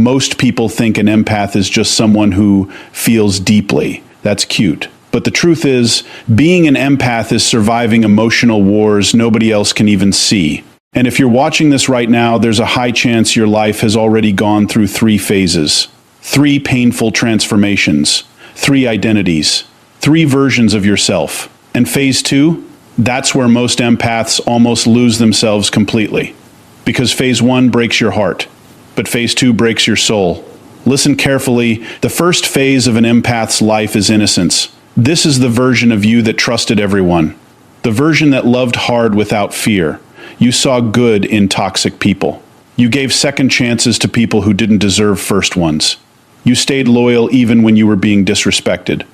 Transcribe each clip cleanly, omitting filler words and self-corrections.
Most people think an empath is just someone who feels deeply. That's cute. But the truth is, being an empath is surviving emotional wars nobody else can even see. And if you're watching this right now, there's a high chance your life has already gone through 3 phases, 3 painful transformations, 3 identities, 3 versions of yourself. And phase 2? That's where most empaths almost lose themselves completely. Because phase 1 breaks your heart, but phase 2 breaks your soul. Listen carefully. The first phase of an empath's life is innocence. This is the version of you that trusted everyone. The version that loved hard without fear. You saw good in toxic people. You gave second chances to people who didn't deserve first ones. You stayed loyal even when you were being disrespected.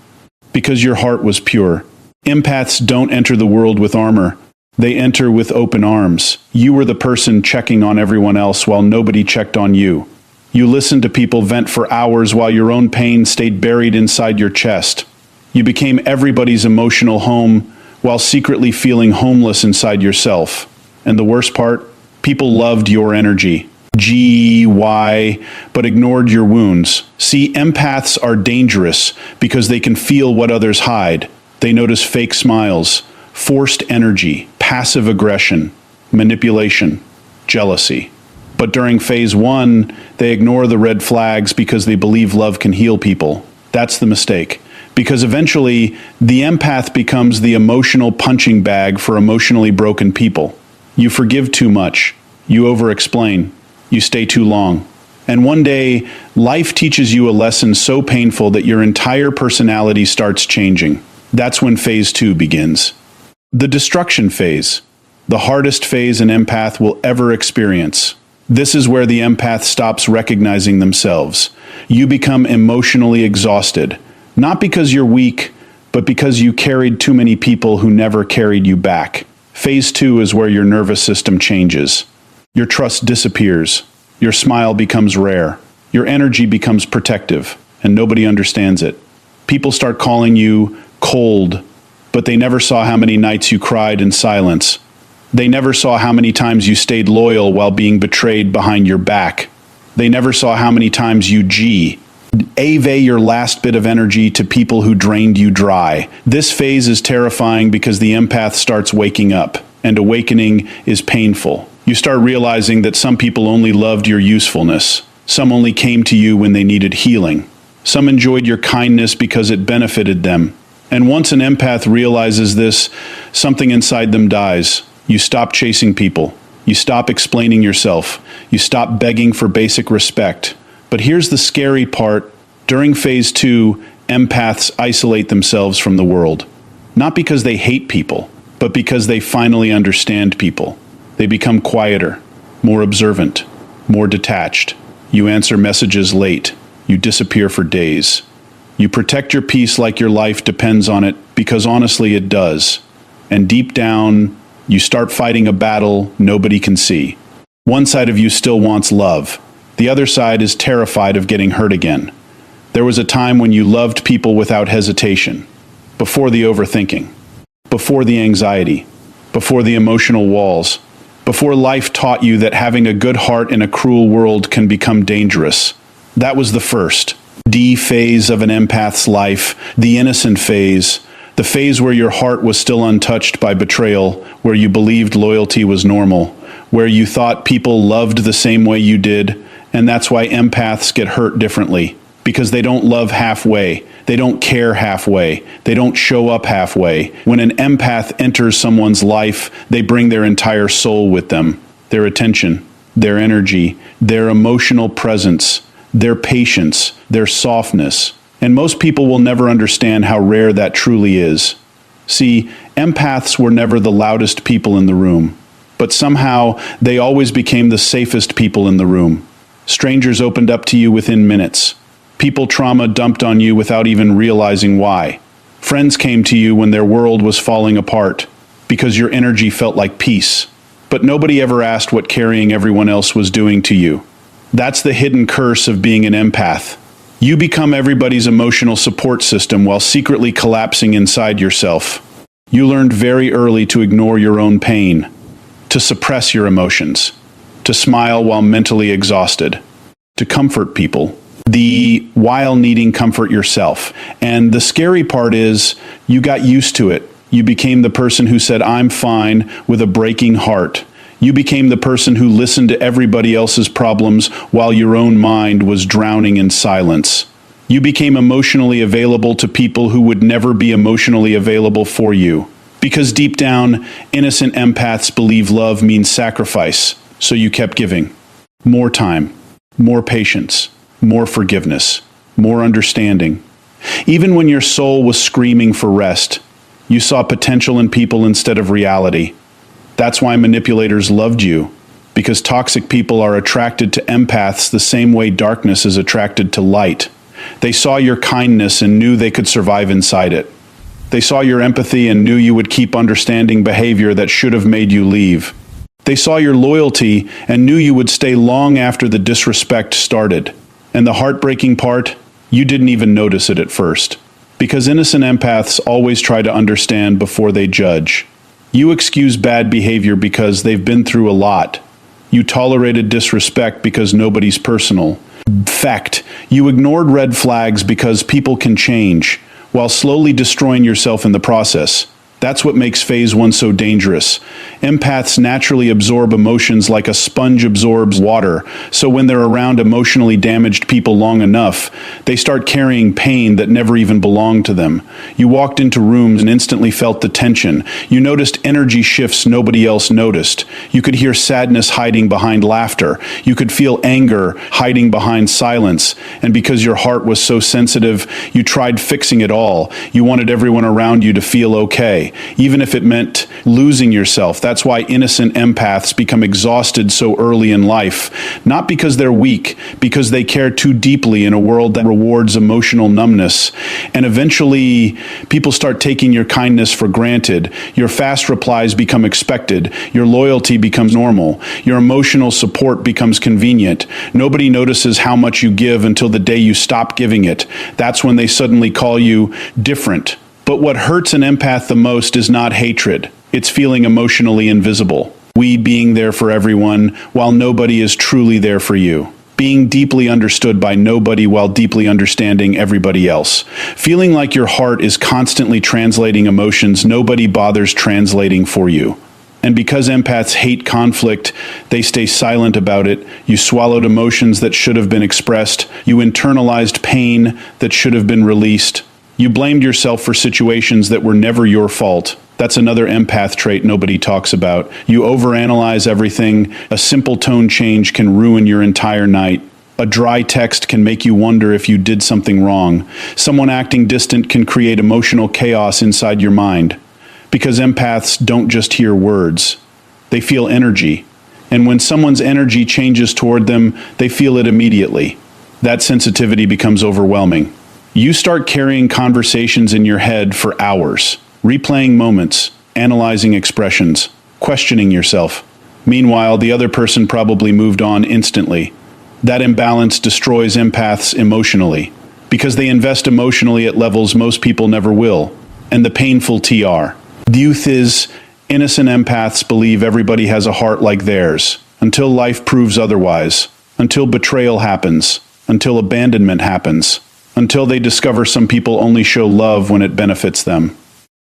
Because your heart was pure. Empaths don't enter the world with armor. They enter with open arms. You were the person checking on everyone else while nobody checked on you. You listened to people vent for hours while your own pain stayed buried inside your chest. You became everybody's emotional home while secretly feeling homeless inside yourself. And the worst part? People loved your energy. But ignored your wounds. See, empaths are dangerous because they can feel what others hide. They notice fake smiles, forced energy, passive aggression, manipulation, jealousy. But during phase 1, they ignore the red flags because they believe love can heal people. That's the mistake. Because eventually, the empath becomes the emotional punching bag for emotionally broken people. You forgive too much. You over-explain. You stay too long. And one day, life teaches you a lesson so painful that your entire personality starts changing. That's when phase 2 begins. The destruction phase. The hardest phase an empath will ever experience. This is where the empath stops recognizing themselves. You become emotionally exhausted. Not because you're weak, but because you carried too many people who never carried you back. Phase 2 is where your nervous system changes. Your trust disappears. Your smile becomes rare. Your energy becomes protective, and nobody understands it. People start calling you cold, but they never saw how many nights you cried in silence. They never saw how many times you stayed loyal while being betrayed behind your back. They never saw how many times you gave your last bit of energy to people who drained you dry. This phase is terrifying because the empath starts waking up, and awakening is painful. You start realizing that some people only loved your usefulness. Some only came to you when they needed healing. Some enjoyed your kindness because it benefited them. And once an empath realizes this, something inside them dies. You stop chasing people. You stop explaining yourself. You stop begging for basic respect. But here's the scary part. During phase 2, empaths isolate themselves from the world. Not because they hate people, but because they finally understand people. They become quieter, more observant, more detached. You answer messages late. You disappear for days. You protect your peace like your life depends on it, because honestly it does. And deep down, you start fighting a battle nobody can see. One side of you still wants love. The other side is terrified of getting hurt again. There was a time when you loved people without hesitation. Before the overthinking. Before the anxiety. Before the emotional walls. Before life taught you that having a good heart in a cruel world can become dangerous. That was the first D phase of an empath's life, the innocent phase. The phase where your heart was still untouched by betrayal, where you believed loyalty was normal, where you thought people loved the same way you did, and that's why empaths get hurt differently. Because they don't love halfway, they don't care halfway, they don't show up halfway. When an empath enters someone's life, they bring their entire soul with them, their attention, their energy, their emotional presence, their patience, their softness. And most people will never understand how rare that truly is. See, empaths were never the loudest people in the room, but somehow they always became the safest people in the room. Strangers opened up to you within minutes. People trauma dumped on you without even realizing why. Friends came to you when their world was falling apart, because your energy felt like peace. But nobody ever asked what carrying everyone else was doing to you. That's the hidden curse of being an empath. You become everybody's emotional support system while secretly collapsing inside yourself. You learned very early to ignore your own pain, to suppress your emotions, to smile while mentally exhausted, to comfort people, while needing comfort yourself. And the scary part is you got used to it. You became the person who said, "I'm fine," with a breaking heart. You became the person who listened to everybody else's problems while your own mind was drowning in silence. You became emotionally available to people who would never be emotionally available for you. Because deep down, innocent empaths believe love means sacrifice, so you kept giving. More time, more patience, more forgiveness, more understanding. Even when your soul was screaming for rest, you saw potential in people instead of reality. That's why manipulators loved you, because toxic people are attracted to empaths the same way darkness is attracted to light. They saw your kindness and knew they could survive inside it. They saw your empathy and knew you would keep understanding behavior that should have made you leave. They saw your loyalty and knew you would stay long after the disrespect started. And the heartbreaking part, you didn't even notice it at first. Because innocent empaths always try to understand before they judge. You excuse bad behavior because they've been through a lot. You tolerated disrespect because nobody's personal. Fact, you ignored red flags because people can change, while slowly destroying yourself in the process. That's what makes phase one so dangerous. Empaths naturally absorb emotions like a sponge absorbs water, so when they're around emotionally damaged people long enough, they start carrying pain that never even belonged to them. You walked into rooms and instantly felt the tension. You noticed energy shifts nobody else noticed. You could hear sadness hiding behind laughter. You could feel anger hiding behind silence. And because your heart was so sensitive, you tried fixing it all. You wanted everyone around you to feel okay, even if it meant losing yourself. That's why innocent empaths become exhausted so early in life. Not because they're weak, because they care too deeply in a world that rewards emotional numbness. And eventually, people start taking your kindness for granted. Your fast replies become expected. Your loyalty becomes normal. Your emotional support becomes convenient. Nobody notices how much you give until the day you stop giving it. That's when they suddenly call you different. But what hurts an empath the most is not hatred. It's feeling emotionally invisible. We being there for everyone while nobody is truly there for you. Being deeply understood by nobody while deeply understanding everybody else. Feeling like your heart is constantly translating emotions nobody bothers translating for you. And because empaths hate conflict, they stay silent about it. You swallowed emotions that should have been expressed. You internalized pain that should have been released. You blamed yourself for situations that were never your fault. That's another empath trait nobody talks about. You overanalyze everything. A simple tone change can ruin your entire night. A dry text can make you wonder if you did something wrong. Someone acting distant can create emotional chaos inside your mind. Because empaths don't just hear words. They feel energy. And when someone's energy changes toward them, they feel it immediately. That sensitivity becomes overwhelming. You start carrying conversations in your head for hours, replaying moments, analyzing expressions, questioning yourself. Meanwhile, the other person probably moved on instantly. That imbalance destroys empaths emotionally, because they invest emotionally at levels most people never will. And the painful TR. The youth is, innocent empaths believe everybody has a heart like theirs, until life proves otherwise, until betrayal happens, until abandonment happens. Until they discover some people only show love when it benefits them.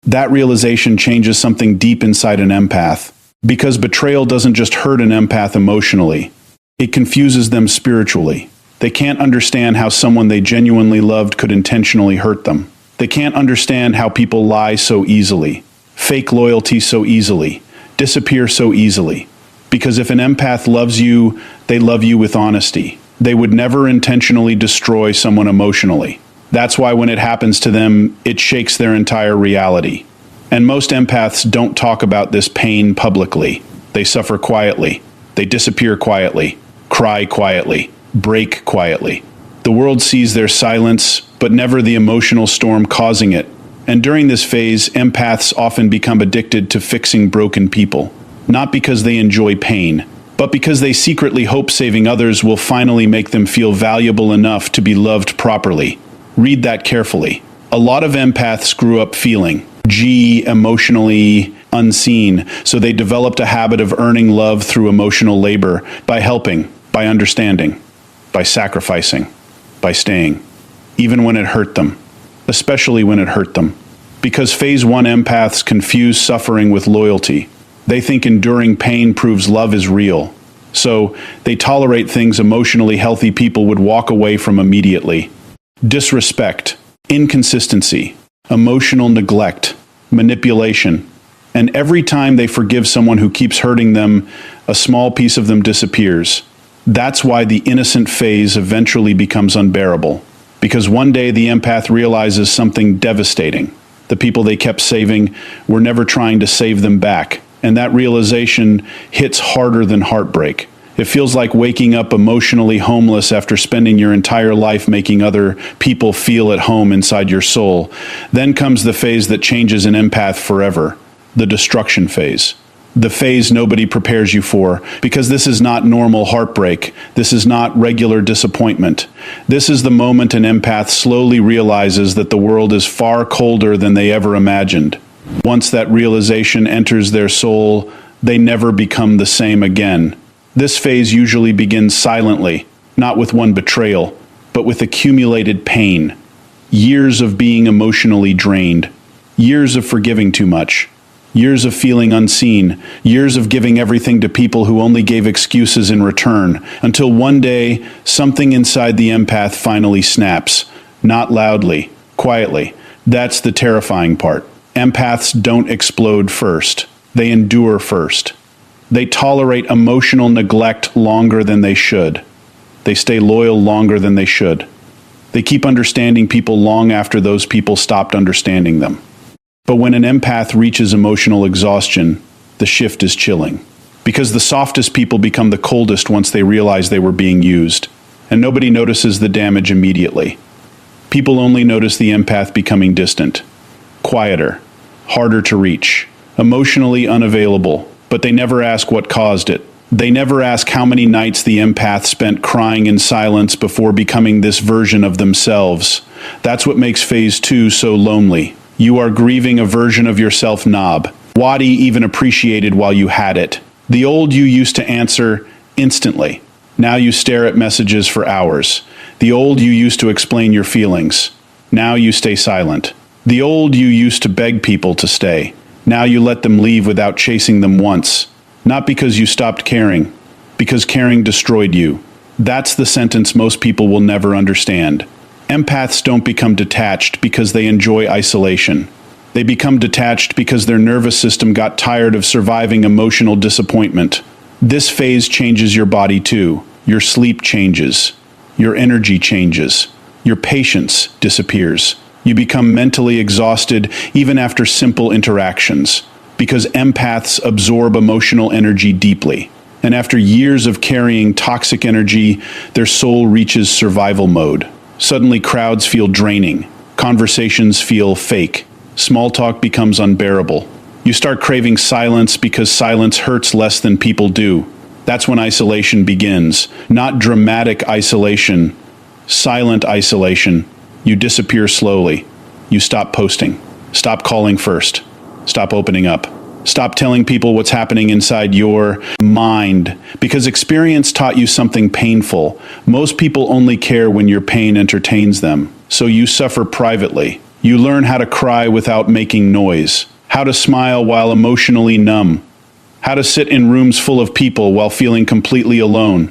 That realization changes something deep inside an empath. Because betrayal doesn't just hurt an empath emotionally. It confuses them spiritually. They can't understand how someone they genuinely loved could intentionally hurt them. They can't understand how people lie so easily, fake loyalty so easily, disappear so easily. Because if an empath loves you, they love you with honesty. They would never intentionally destroy someone emotionally. That's why when it happens to them, it shakes their entire reality. And most empaths don't talk about this pain publicly. They suffer quietly. They disappear quietly, cry quietly, break quietly. The world sees their silence, but never the emotional storm causing it. And during this phase, empaths often become addicted to fixing broken people. Not because they enjoy pain, but because they secretly hope saving others will finally make them feel valuable enough to be loved properly. Read that carefully. A lot of empaths grew up feeling, emotionally unseen, so they developed a habit of earning love through emotional labor, by helping, by understanding. by sacrificing, by staying, even when it hurt them, especially when it hurt them. Because phase 1 empaths confuse suffering with loyalty. They think enduring pain proves love is real. So they tolerate things emotionally healthy people would walk away from immediately. Disrespect, inconsistency, emotional neglect, manipulation. And every time they forgive someone who keeps hurting them, a small piece of them disappears. That's why the innocent phase eventually becomes unbearable. Because one day the empath realizes something devastating. The people they kept saving were never trying to save them back. And that realization hits harder than heartbreak. It feels like waking up emotionally homeless after spending your entire life making other people feel at home inside your soul. Then comes the phase that changes an empath forever, the destruction phase. The phase nobody prepares you for, because this is not normal heartbreak. This is not regular disappointment. This is the moment an empath slowly realizes that the world is far colder than they ever imagined. Once that realization enters their soul, they never become the same again. This phase usually begins silently, not with one betrayal, but with accumulated pain. Years of being emotionally drained. Years of forgiving too much. Years of feeling unseen. Years of giving everything to people who only gave excuses in return. Until one day, something inside the empath finally snaps. Not loudly, quietly. That's the terrifying part. Empaths don't explode first. They endure first. They tolerate emotional neglect longer than they should. They stay loyal longer than they should. They keep understanding people long after those people stopped understanding them. But when an empath reaches emotional exhaustion, the shift is chilling. Because the softest people become the coldest once they realize they were being used. And nobody notices the damage immediately. People only notice the empath becoming distant. Quieter, harder to reach, emotionally unavailable, but they never ask what caused it. They never ask how many nights the empath spent crying in silence before becoming this version of themselves. That's what makes phase 2 so lonely. You are grieving a version of yourself knob, wadi even appreciated while you had it. The old you used to answer instantly. Now you stare at messages for hours. The old you used to explain your feelings. Now you stay silent. The old you used to beg people to stay. Now you let them leave without chasing them once. Not because you stopped caring, because caring destroyed you. That's the sentence most people will never understand. Empaths don't become detached because they enjoy isolation. They become detached because their nervous system got tired of surviving emotional disappointment. This phase changes your body too. Your sleep changes. Your energy changes. Your patience disappears. You become mentally exhausted even after simple interactions, because empaths absorb emotional energy deeply. And after years of carrying toxic energy, their soul reaches survival mode. Suddenly crowds feel draining. Conversations feel fake. Small talk becomes unbearable. You start craving silence because silence hurts less than people do. That's when isolation begins. Not dramatic isolation, silent isolation. You disappear slowly. You stop posting. Stop calling first. Stop opening up. Stop telling people what's happening inside your mind. Because experience taught you something painful. Most people only care when your pain entertains them. So you suffer privately. You learn how to cry without making noise. How to smile while emotionally numb. How to sit in rooms full of people while feeling completely alone.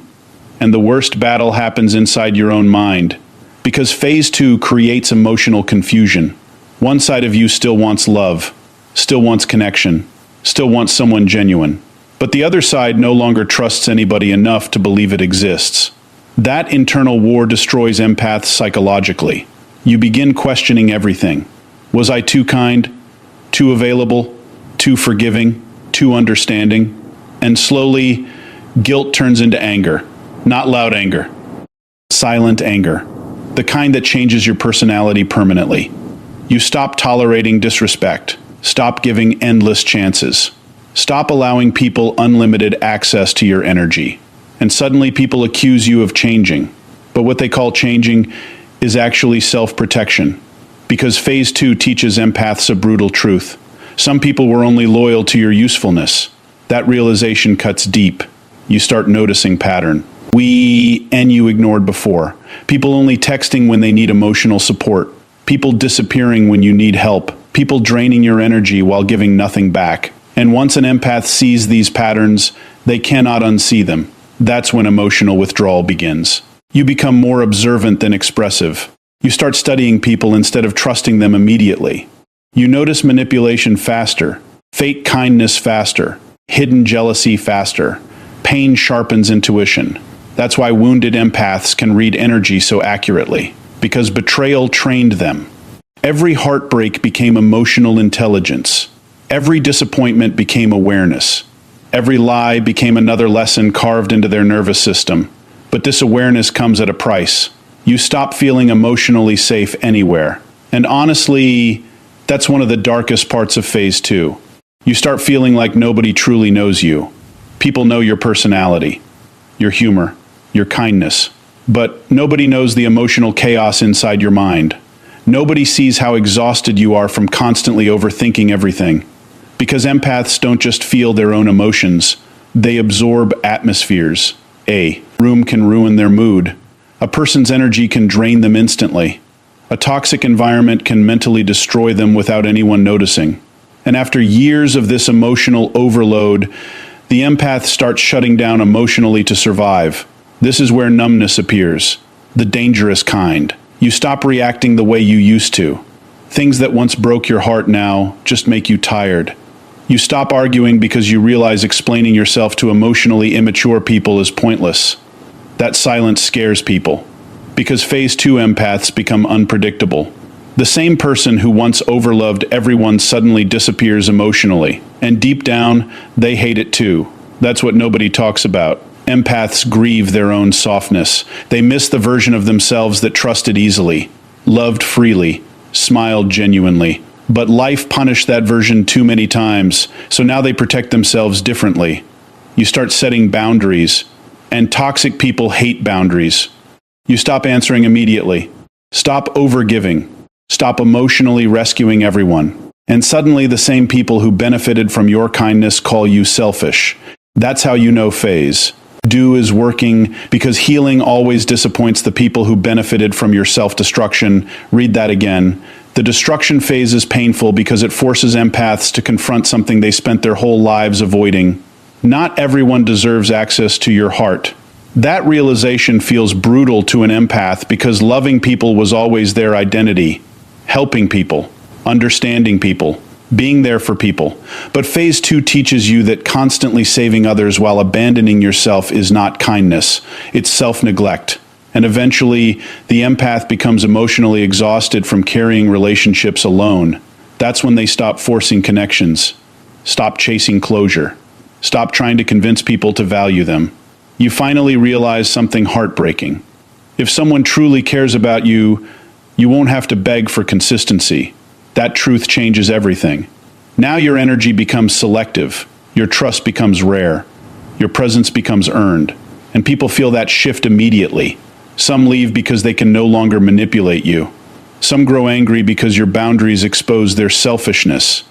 And the worst battle happens inside your own mind. Because phase 2 creates emotional confusion. One side of you still wants love, still wants connection, still wants someone genuine. But the other side no longer trusts anybody enough to believe it exists. That internal war destroys empaths psychologically. You begin questioning everything. Was I too kind? Too available? Too forgiving? Too understanding? And slowly, guilt turns into anger. Not loud anger. Silent anger. The kind that changes your personality permanently. You stop tolerating disrespect. Stop giving endless chances. Stop allowing people unlimited access to your energy. And suddenly people accuse you of changing. But what they call changing is actually self-protection. Because phase 2 teaches empaths a brutal truth. Some people were only loyal to your usefulness. That realization cuts deep. You start noticing pattern. And you ignored before. People only texting when they need emotional support. People disappearing when you need help. People draining your energy while giving nothing back. And once an empath sees these patterns, they cannot unsee them. That's when emotional withdrawal begins. You become more observant than expressive. You start studying people instead of trusting them immediately. You notice manipulation faster, fake kindness faster, hidden jealousy faster. Pain sharpens intuition. That's why wounded empaths can read energy so accurately, because betrayal trained them. Every heartbreak became emotional intelligence. Every disappointment became awareness. Every lie became another lesson carved into their nervous system. But this awareness comes at a price. You stop feeling emotionally safe anywhere. And honestly, that's one of the darkest parts of phase 2. You start feeling like nobody truly knows you. People know your personality, your humor, your kindness. But nobody knows the emotional chaos inside your mind. Nobody sees how exhausted you are from constantly overthinking everything. Because empaths don't just feel their own emotions, they absorb atmospheres. A room can ruin their mood. A person's energy can drain them instantly. A toxic environment can mentally destroy them without anyone noticing. And after years of this emotional overload, the empath starts shutting down emotionally to survive. This is where numbness appears, the dangerous kind. You stop reacting the way you used to. Things that once broke your heart now just make you tired. You stop arguing because you realize explaining yourself to emotionally immature people is pointless. That silence scares people, because phase 2 empaths become unpredictable. The same person who once overloved everyone suddenly disappears emotionally, and deep down, they hate it too. That's what nobody talks about. Empaths grieve their own softness. They miss the version of themselves that trusted easily, loved freely, smiled genuinely. But life punished that version too many times, so now they protect themselves differently. You start setting boundaries, and toxic people hate boundaries. You stop answering immediately. Stop overgiving. Stop emotionally rescuing everyone. And suddenly the same people who benefited from your kindness call you selfish. That's how you know phase 2 is working, because healing always disappoints the people who benefited from your self-destruction. Read that again. The destruction phase is painful because it forces empaths to confront something they spent their whole lives avoiding. Not everyone deserves access to your heart. That realization feels brutal to an empath because loving people was always their identity. Helping people, understanding people, being there for people. But phase 2 teaches you that constantly saving others while abandoning yourself is not kindness. It's self-neglect. And eventually, the empath becomes emotionally exhausted from carrying relationships alone. That's when they stop forcing connections, stop chasing closure, stop trying to convince people to value them. You finally realize something heartbreaking. If someone truly cares about you, you won't have to beg for consistency. That truth changes everything. Now your energy becomes selective, your trust becomes rare, your presence becomes earned, and people feel that shift immediately. Some leave because they can no longer manipulate you. Some grow angry because your boundaries expose their selfishness.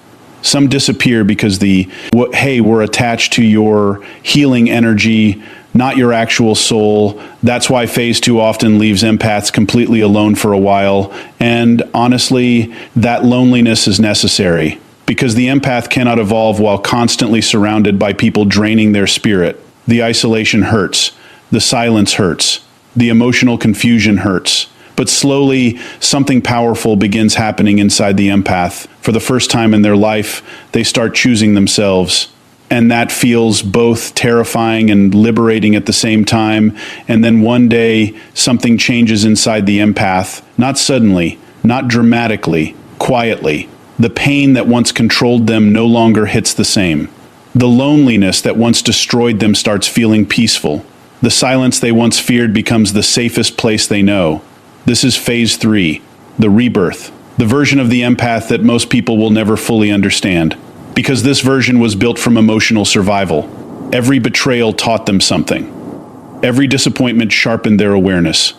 Some disappear because we're attached to your healing energy, not your actual soul. That's why phase 2 often leaves empaths completely alone for a while. And honestly, that loneliness is necessary, because the empath cannot evolve while constantly surrounded by people draining their spirit. The isolation hurts. The silence hurts. The emotional confusion hurts. But slowly, something powerful begins happening inside the empath. For the first time in their life, they start choosing themselves. And that feels both terrifying and liberating at the same time. And then one day, something changes inside the empath. Not suddenly, not dramatically, quietly. The pain that once controlled them no longer hits the same. The loneliness that once destroyed them starts feeling peaceful. The silence they once feared becomes the safest place they know. This is phase 3, the rebirth, the version of the empath that most people will never fully understand. Because this version was built from emotional survival. Every betrayal taught them something. Every disappointment sharpened their awareness.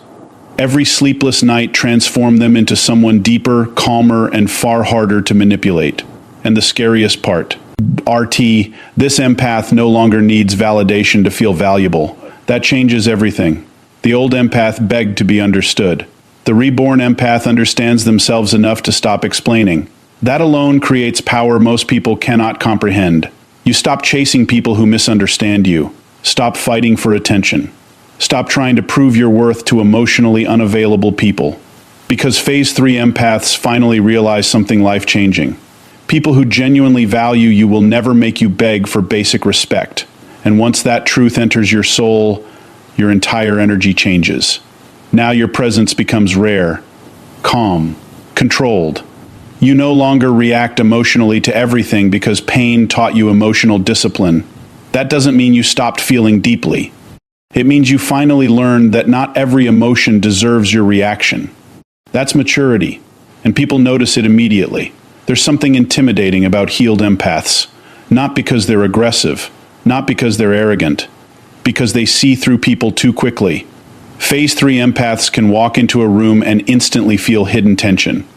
Every sleepless night transformed them into someone deeper, calmer, and far harder to manipulate. And the scariest part, RT, this empath no longer needs validation to feel valuable. That changes everything. The old empath begged to be understood. The reborn empath understands themselves enough to stop explaining. That alone creates power most people cannot comprehend. You stop chasing people who misunderstand you. Stop fighting for attention. Stop trying to prove your worth to emotionally unavailable people. Because Phase 3 empaths finally realize something life-changing. People who genuinely value you will never make you beg for basic respect. And once that truth enters your soul, your entire energy changes. Now your presence becomes rare, calm, controlled. You no longer react emotionally to everything because pain taught you emotional discipline. That doesn't mean you stopped feeling deeply. It means you finally learned that not every emotion deserves your reaction. That's maturity, and people notice it immediately. There's something intimidating about healed empaths, not because they're aggressive, not because they're arrogant, because they see through people too quickly. Phase 3 empaths can walk into a room and instantly feel hidden tension.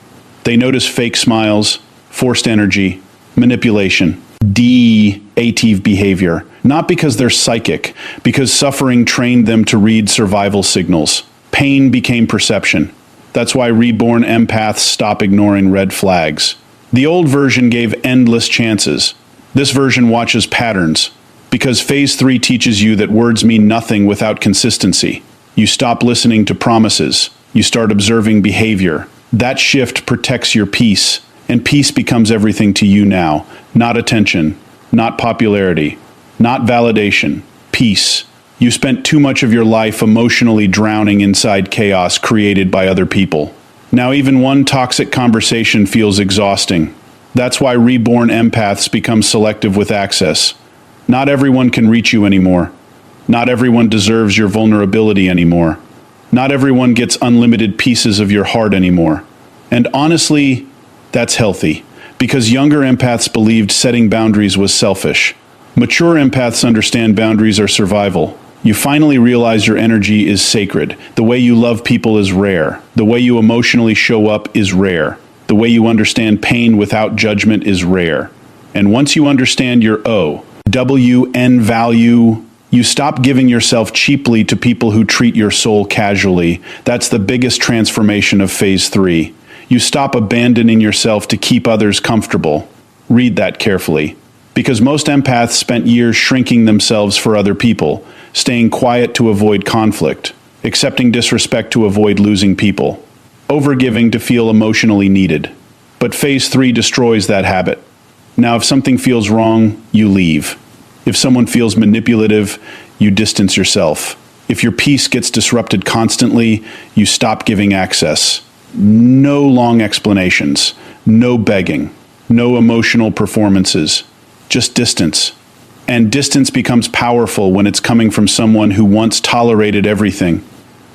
They notice fake smiles, forced energy, manipulation, de-ative behavior, not because they're psychic, because suffering trained them to read survival signals. Pain became perception. That's why reborn empaths stop ignoring red flags. The old version gave endless chances. This version watches patterns, because Phase 3 teaches you that words mean nothing without consistency. You stop listening to promises. You start observing behavior. That shift protects your peace, and peace becomes everything to you now. Not attention, not popularity, not validation. Peace. You spent too much of your life emotionally drowning inside chaos created by other people. Now even one toxic conversation feels exhausting. That's why reborn empaths become selective with access. Not everyone can reach you anymore. Not everyone deserves your vulnerability anymore. Not everyone gets unlimited pieces of your heart anymore. And honestly, that's healthy, because younger empaths believed setting boundaries was selfish. Mature empaths understand boundaries are survival. You finally realize your energy is sacred. The way you love people is rare. The way you emotionally show up is rare. The way you understand pain without judgment is rare. And once you understand your O-W-N value, you stop giving yourself cheaply to people who treat your soul casually. That's the biggest transformation of Phase 3. You stop abandoning yourself to keep others comfortable. Read that carefully. Because most empaths spent years shrinking themselves for other people, staying quiet to avoid conflict, accepting disrespect to avoid losing people, overgiving to feel emotionally needed. But Phase 3 destroys that habit. Now, if something feels wrong, you leave. If someone feels manipulative, you distance yourself. If your peace gets disrupted constantly, you stop giving access. No long explanations, no begging, no emotional performances, just distance. And distance becomes powerful when it's coming from someone who once tolerated everything.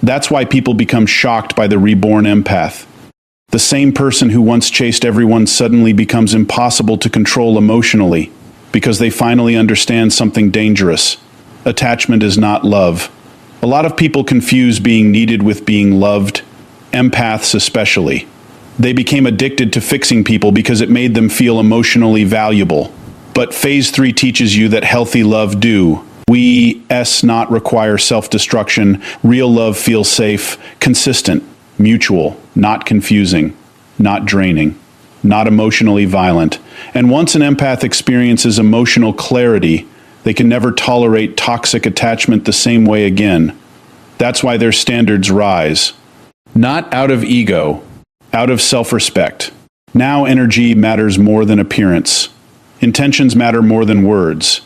That's why people become shocked by the reborn empath. The same person who once chased everyone suddenly becomes impossible to control emotionally, because they finally understand something dangerous. Attachment is not love. A lot of people confuse being needed with being loved, empaths especially. They became addicted to fixing people because it made them feel emotionally valuable. But Phase 3 teaches you that healthy love not require self-destruction. Real love feels safe, consistent, mutual, not confusing, not draining, not emotionally violent. And once an empath experiences emotional clarity, they can never tolerate toxic attachment the same way again. That's why their standards rise. Not out of ego, out of self-respect. Now energy matters more than appearance. Intentions matter more than words.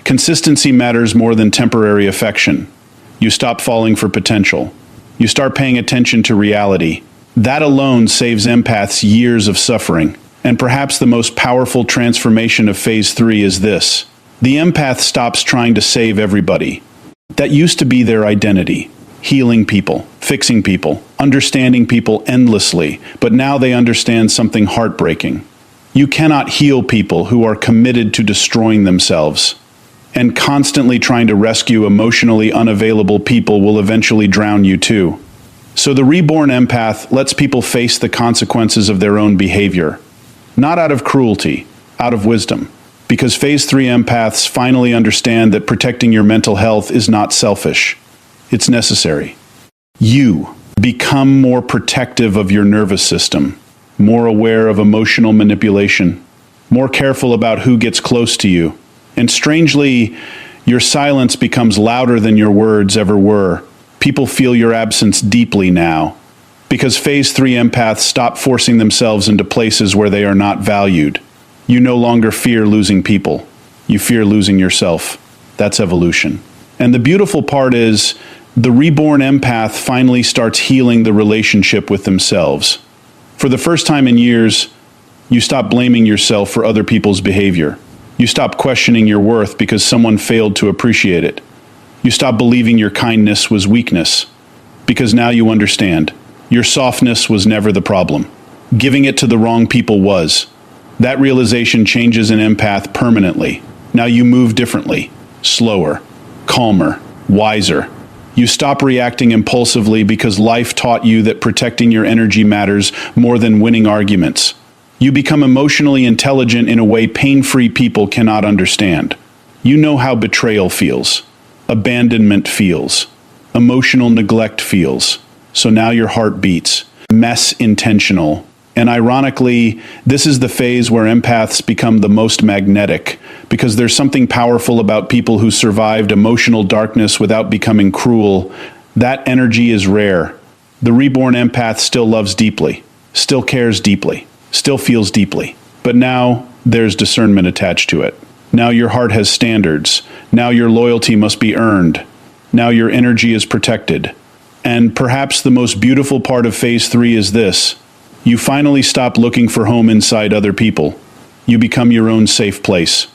Consistency matters more than temporary affection. You stop falling for potential. You start paying attention to reality. That alone saves empaths years of suffering. And perhaps the most powerful transformation of Phase 3 is this. The empath stops trying to save everybody. That used to be their identity. Healing people, fixing people, understanding people endlessly. But now they understand something heartbreaking. You cannot heal people who are committed to destroying themselves. And constantly trying to rescue emotionally unavailable people will eventually drown you too. So the reborn empath lets people face the consequences of their own behavior. Not out of cruelty, out of wisdom. Because phase 3 empaths finally understand that protecting your mental health is not selfish. It's necessary. You become more protective of your nervous system, more aware of emotional manipulation, more careful about who gets close to you. And strangely, your silence becomes louder than your words ever were. People feel your absence deeply now. Because phase 3 empaths stop forcing themselves into places where they are not valued. You no longer fear losing people. You fear losing yourself. That's evolution. And the beautiful part is, the reborn empath finally starts healing the relationship with themselves. For the first time in years, you stop blaming yourself for other people's behavior. You stop questioning your worth because someone failed to appreciate it. You stop believing your kindness was weakness, because now you understand. Your softness was never the problem. Giving it to the wrong people was. That realization changes an empath permanently. Now you move differently, slower, calmer, wiser. You stop reacting impulsively because life taught you that protecting your energy matters more than winning arguments. You become emotionally intelligent in a way pain-free people cannot understand. You know how betrayal feels, abandonment feels, emotional neglect feels. So now your heart beats, mess intentional. And ironically, this is the phase where empaths become the most magnetic, because there's something powerful about people who survived emotional darkness without becoming cruel. That energy is rare. The reborn empath still loves deeply, still cares deeply, still feels deeply. But now there's discernment attached to it. Now your heart has standards. Now your loyalty must be earned. Now your energy is protected. And perhaps the most beautiful part of phase 3 is this. You finally stop looking for home inside other people. You become your own safe place.